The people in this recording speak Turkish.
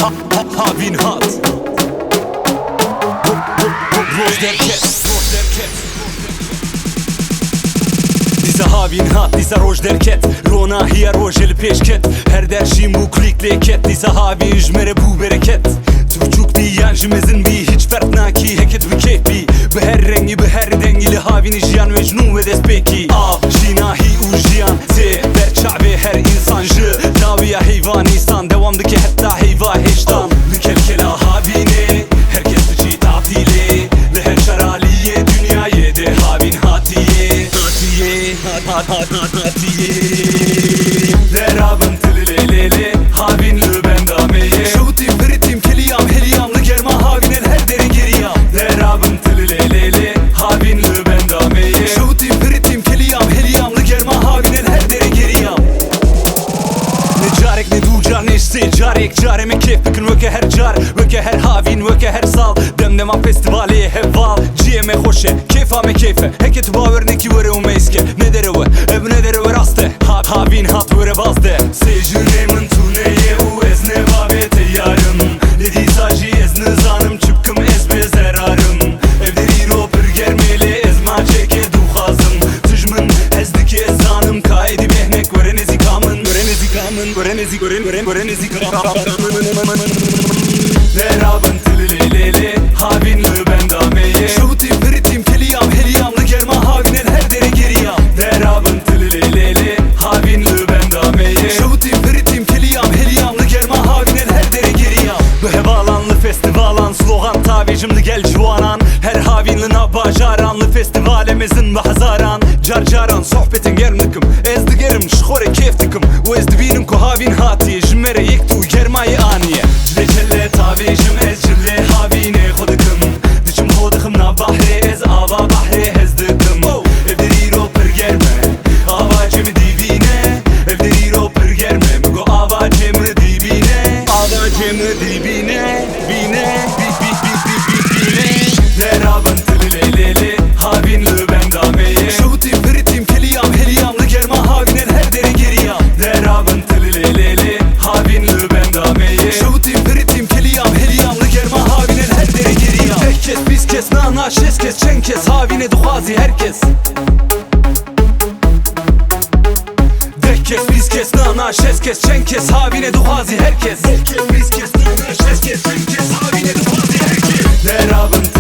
Havin hat Roj derket Disa havin hat, disa roj derket Rona hiya roj el peşket Her derşi muklik leket Disa havin jmere bu bereket Tuçuk diyan jimezin bi hiç fert naki heket bi keyfi Bi her rengi bi her dengili havin jiyan mecnun ve despeki Av jinahi u jiyan te ver çabe her insan jı Daviya heyvanistan devamdaki hatta heyva heştan Mükelkela havine herkes biçi tabdile Ve her şaraliye dünyaya de havin hatiye Hatiye Derabın tılilelele havinli bendameye Şutim fritim keliyam heliyamlı germa havinen her dere geriyam Derabın tılilelele havinli bendameye Şutim fritim keliyam heliyamlı germa havinen her dere geriyam Ne carek ne ducar ne işte carek Careme keyf bükün vöke her car Vöke her havin vöke her sal Demdema festivali heval Ciyeme hoşe keyfame keyfe Heket baver neki vere o meyske Ne dere ve ev ne dere ve raste Havin hat vere bazde Sejüremin tuneye u ez ne vabete yarım Dedi saci ez nizanım çıkkım ez bezerarım Evderi roper germeli ez ma çeke duhazım Tüjmün ezdiki ez zanım Kaidi behnek vere nezikamın Vere nezikamın Derabın tılilelele havinli bendameye Şutim fritim keliyam heliyamlı germa havinen her dere geriyam Derabın tılilelele havinli bendameye Şutim fritim keliyam heliyamlı germa havinen her dere geriyam Bu hevalanlı festivalan slogan tavicimli gel juanan Her havinli nabajaranlı festivalemizin ve hazaran Carcaran sohbetin germnikim ezdi gerim şhore keftikim O ezdi binim ko havin hatiye jmere yektu germayı aniye Cile tavicim ez cile havine khodıkım Diçim khodıkım na bahre ez ava bahre hezdikim Evderi roper germe ava cemi dibine Evderi roper germe Mugo ava cemi dibine Ava cemi dibine Bine Derabın tılilelele havinli bendameye Şutim fritim keliyam heliyamlı germa havinen her dere geriyam Derabın tılilelele havinli bendameye Şutim fritim keliyam heliyamlı germa havinen her dere geriyam Tek kes biz kes nana şes kes çen kes havine duhazi herkes Tek kes biz kes nana şes kes çen kes havine duhazi herkes Tek kes biz kes nana şes kes çen kes havine duhazi herkes Derabın